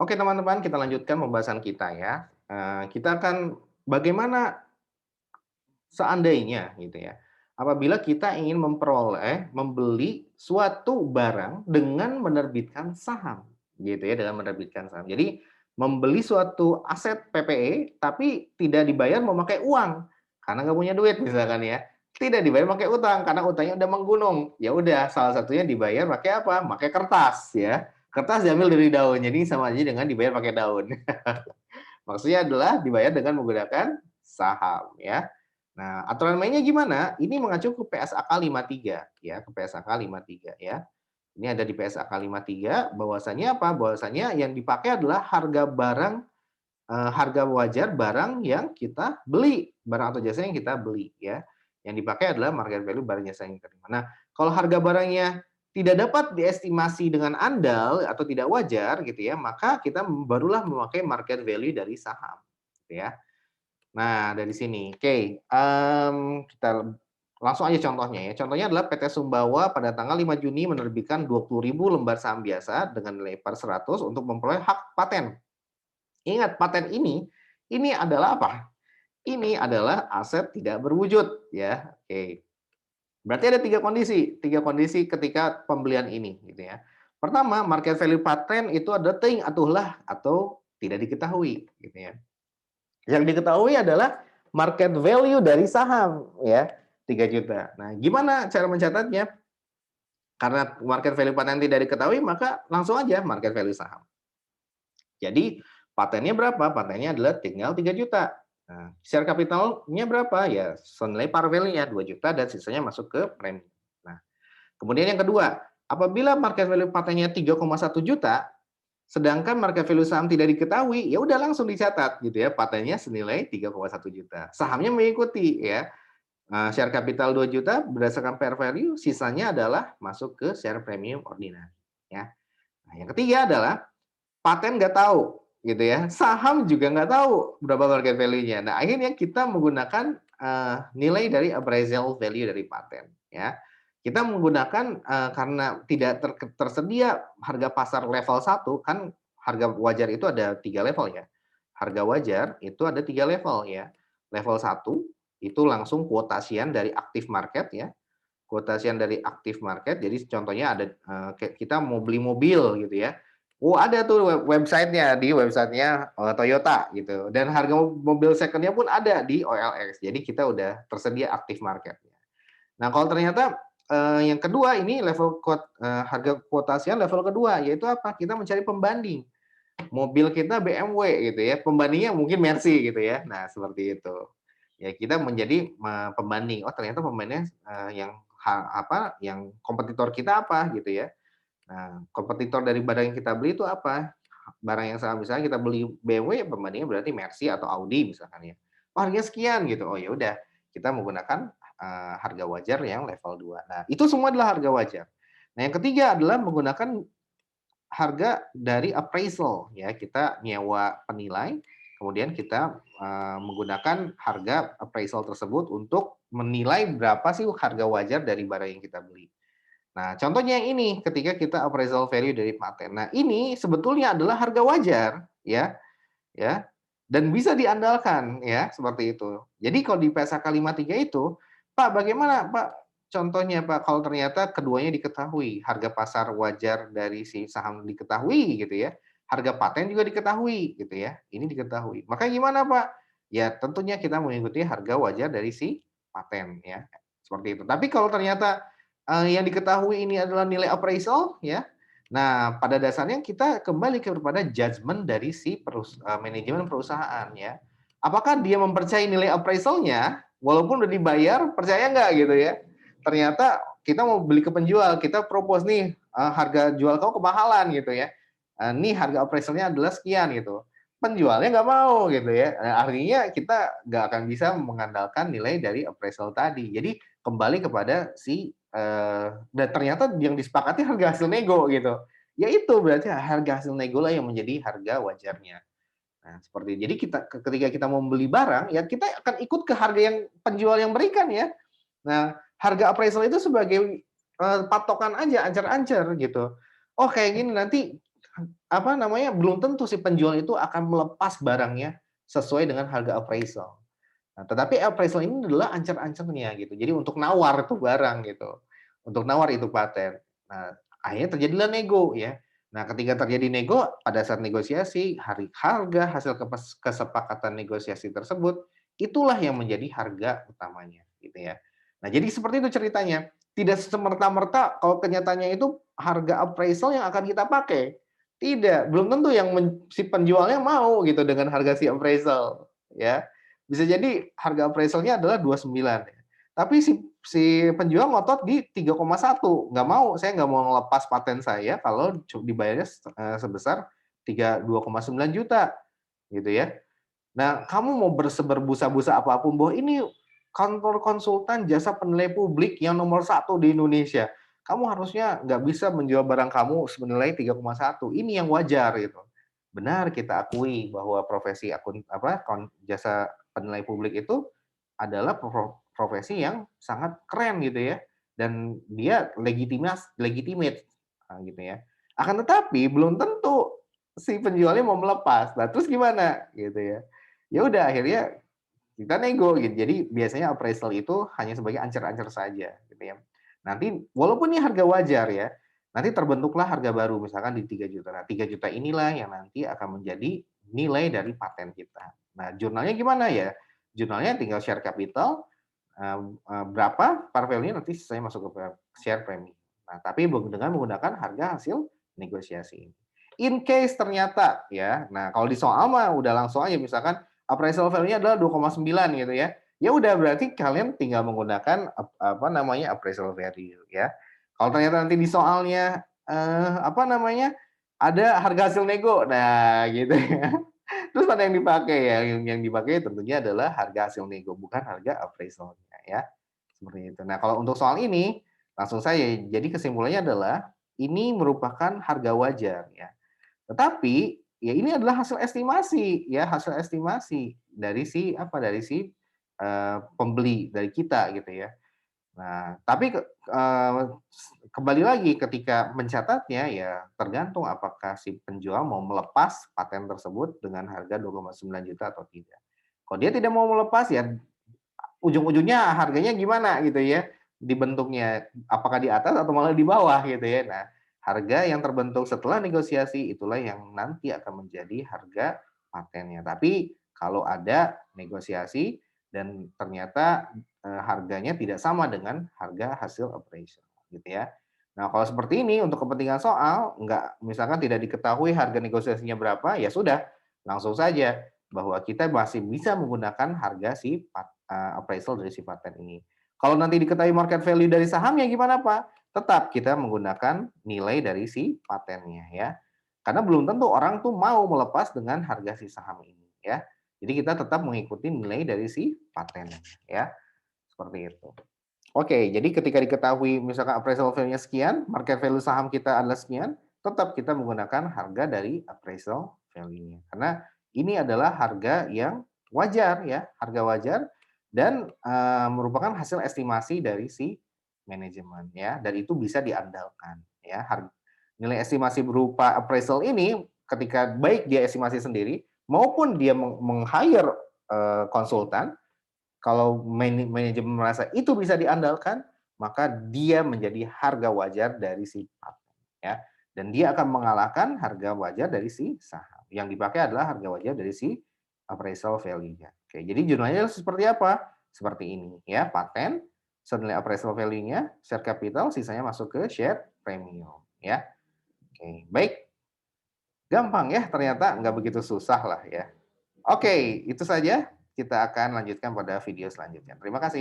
Oke teman-teman, kita lanjutkan pembahasan kita ya. Kita akan bagaimana seandainya gitu ya, apabila kita ingin membeli suatu barang dengan menerbitkan saham, gitu ya, dengan menerbitkan saham. Jadi, membeli suatu aset PPE, tapi tidak dibayar memakai uang, karena nggak punya duit misalkan ya. Tidak dibayar pakai utang, karena utangnya udah menggunung. Ya udah, salah satunya dibayar pakai apa? Pakai kertas ya. Kertas diambil dari daun, jadi sama aja dengan dibayar pakai daun. Maksudnya adalah dibayar dengan menggunakan saham ya. Nah, aturan mainnya gimana? Ini mengacu ke PSAK 53 ya, ke PSAK 53 ya. Ini ada di PSAK 53 bahwasanya apa? Bahwasanya yang dipakai adalah harga barang, harga wajar barang yang kita beli, barang atau jasa yang kita beli ya. Yang dipakai adalah market value barang jasa yang kita terima. Nah, kalau harga barangnya tidak dapat diestimasi dengan andal atau tidak wajar gitu ya, maka kita barulah memakai market value dari saham gitu ya. Nah, dari sini. Oke, kita langsung aja contohnya ya. Contohnya adalah PT Sumbawa pada tanggal 5 Juni menerbitkan 20.000 lembar saham biasa dengan nilai par 100 untuk memperoleh hak paten. Ingat, paten ini adalah apa? Ini adalah aset tidak berwujud ya. Oke. Berarti ada 3 kondisi ketika pembelian ini gitu ya. Pertama, market value paten itu ada ting atuhlah atau tidak diketahui gitu ya. Yang diketahui adalah market value dari saham ya, 3 juta. Nah, gimana cara mencatatnya? Karena market value paten tidak diketahui, maka langsung aja market value saham. Jadi patennya berapa? Patennya adalah tinggal 3 juta. Nah, share capitalnya berapa? Ya senilai par value-nya 2 juta dan sisanya masuk ke premi. Nah, kemudian yang kedua, apabila market value patennya 3,1 juta, sedangkan market value saham tidak diketahui, ya udah langsung dicatat gitu ya, patennya senilai 3,1 juta. Sahamnya mengikuti ya. Share capital 2 juta berdasarkan fair value, sisanya adalah masuk ke share premium ordinary ya. Nah, yang ketiga adalah paten nggak tahu gitu ya, saham juga nggak tahu berapa market value-nya. Nah, akhirnya kita menggunakan, nilai dari appraisal value dari paten ya. Kita menggunakan, karena tidak tersedia harga pasar level 1 kan harga wajar itu ada 3 level ya. Harga wajar itu ada 3 level ya. Level 1 itu langsung kuotasian dari aktif market ya, kuotasian dari aktif market. Jadi contohnya ada, kayak kita mau beli mobil gitu ya. Oh, ada tuh websitenya, di websitenya Toyota gitu, dan harga mobil second-nya pun ada di OLX. Jadi kita udah tersedia aktif market-nya. Nah, kalau ternyata, yang kedua ini harga kuotasian level kedua, yaitu apa? Kita mencari pembanding. Mobil kita BMW gitu ya, pembandingnya mungkin Mercy gitu ya. Nah, seperti itu. Ya kita menjadi pembanding, oh ternyata pembandingnya, yang kompetitor kita apa gitu ya. Nah, kompetitor dari barang yang kita beli itu apa? Barang yang sama misalnya kita beli BMW, pembandingnya berarti Mercy atau Audi misalkan ya. Oh, harganya sekian gitu. Oh, ya udah kita menggunakan, harga wajar yang level 2. Nah, itu semua adalah harga wajar. Nah, yang ketiga adalah menggunakan harga dari appraisal ya, kita nyewa penilai, kemudian kita, menggunakan harga appraisal tersebut untuk menilai berapa sih harga wajar dari barang yang kita beli. Nah, contohnya yang ini, ketika kita appraisal value dari paten. Nah, ini sebetulnya adalah harga wajar, ya, dan bisa diandalkan, ya, seperti itu. Jadi kalau di PSAK 53 itu, "Pak, bagaimana Pak contohnya Pak, kalau ternyata keduanya diketahui, harga pasar wajar dari si saham diketahui," gitu ya, harga paten juga diketahui, gitu ya, ini diketahui. Maka gimana Pak? Ya tentunya kita mengikuti harga wajar dari si paten, ya, seperti itu. Tapi kalau ternyata, yang diketahui ini adalah nilai appraisal, ya, nah, pada dasarnya kita kembali kepada judgement dari si manajemen perusahaan ya. Apakah dia mempercayai nilai appraisal-nya, walaupun udah dibayar, percaya nggak gitu ya. Ternyata kita mau beli ke penjual, kita propose nih, harga jual kau kemahalan gitu ya. Nih harga appraisal-nya adalah sekian gitu. Penjualnya nggak mau gitu ya. Artinya kita nggak akan bisa mengandalkan nilai dari appraisal tadi. Jadi kembali kepada si dan ternyata yang disepakati harga hasil nego gitu. Ya itu berarti harga hasil nego lah yang menjadi harga wajarnya. Nah, seperti jadi ketika kita mau beli barang, ya kita akan ikut ke harga yang penjual yang berikan ya. Nah, harga appraisal itu sebagai, patokan aja, ancer-ancer gitu. Oh kayak gini nanti apa namanya, belum tentu si penjual itu akan melepas barangnya sesuai dengan harga appraisal. Nah, tetapi appraisal ini adalah ancer-ancernya gitu. Jadi untuk nawar tuh barang gitu, untuk nawar itu paten. Nah, akhirnya terjadilah nego ya. Nah, ketika terjadi nego, pada saat negosiasi, harga hasil kesepakatan negosiasi tersebut, itulah yang menjadi harga utamanya gitu ya. Nah, jadi seperti itu ceritanya. Tidak semerta-merta kalau kenyataannya itu harga appraisal yang akan kita pakai. Tidak, belum tentu yang si penjualnya mau gitu dengan harga si appraisal ya. Bisa jadi harga appraisal-nya adalah 29 ya. Tapi si penjual ngotot di 3,1, nggak mau, saya nggak mau ngelepas paten saya kalau dibayarnya sebesar 2,9 juta gitu ya. Nah, kamu mau berbusa-busa apapun bahwa ini kantor konsultan jasa penilai publik yang nomor 1 di Indonesia. Kamu harusnya nggak bisa menjual barang kamu senilai 3,1. Ini yang wajar gitu. Benar kita akui bahwa profesi jasa penilai publik itu adalah profesi yang sangat keren gitu ya. Dan dia legitimate gitu ya. Akan tetapi belum tentu si penjualnya mau melepas. Nah, terus gimana gitu ya. Ya udah akhirnya kita nego gitu. Jadi biasanya appraisal itu hanya sebagai ancer-ancer saja gitu ya. Nanti walaupun ini harga wajar ya, nanti terbentuklah harga baru misalkan di 3 juta. Nah, 3 juta inilah yang nanti akan menjadi nilai dari paten kita. Nah, jurnalnya gimana ya? Jurnalnya tinggal share capital berapa par value nanti saya masuk ke share premium. Nah, tapi dengan menggunakan harga hasil negosiasi. In case ternyata ya, nah kalau di soal mah udah langsung aja misalkan appraisal value-nya adalah 2,9 gitu ya. Ya udah berarti kalian tinggal menggunakan apa namanya appraisal value ya. Kalau ternyata nanti di soalnya apa namanya ada harga hasil nego, nah gitu ya. Terus mana yang dipakai ya? Yang dipakai tentunya adalah harga hasil nego, bukan harga appraisal-nya ya. Seperti itu. Nah, kalau untuk soal ini langsung saja. Jadi kesimpulannya adalah ini merupakan harga wajar ya. Tetapi ya ini adalah hasil estimasi ya, hasil estimasi dari si pembeli dari kita gitu ya. Nah, tapi kembali lagi ketika mencatatnya ya tergantung apakah si penjual mau melepas paten tersebut dengan harga 2,9 juta atau tidak. Kalau dia tidak mau melepas ya ujung-ujungnya harganya gimana gitu ya dibentuknya, apakah di atas atau malah di bawah gitu ya. Nah, harga yang terbentuk setelah negosiasi itulah yang nanti akan menjadi harga patennya. Tapi kalau ada negosiasi dan ternyata harganya tidak sama dengan harga hasil appraisal gitu ya. Nah, kalau seperti ini untuk kepentingan soal nggak misalkan tidak diketahui harga negosiasinya berapa, ya sudah langsung saja bahwa kita masih bisa menggunakan harga si appraisal dari si paten ini. Kalau nanti diketahui market value dari sahamnya gimana Pak? Tetap kita menggunakan nilai dari si patennya ya. Karena belum tentu orang tuh mau melepas dengan harga si saham ini ya. Jadi kita tetap mengikuti nilai dari si patennya ya. Seperti itu. Oke, jadi ketika diketahui misalkan appraisal value-nya sekian, market value saham kita adalah sekian, tetap kita menggunakan harga dari appraisal value-nya. Karena ini adalah harga yang wajar ya, harga wajar dan merupakan hasil estimasi dari si manajemen ya, dan itu bisa diandalkan ya. Nilai estimasi berupa appraisal ini ketika baik dia estimasi sendiri maupun dia meng-hire konsultan, kalau manajemen merasa itu bisa diandalkan, maka dia menjadi harga wajar dari si paten ya. Dan dia akan mengalahkan harga wajar dari si saham. Yang dipakai adalah harga wajar dari si appraisal value-nya. Oke, jadi jurnalnya seperti apa? Seperti ini ya, paten, senilai appraisal value-nya, share capital, sisanya masuk ke share premium ya. Oke, baik. Gampang ya, ternyata nggak begitu susah lah ya. Oke, itu saja. Kita akan lanjutkan pada video selanjutnya. Terima kasih.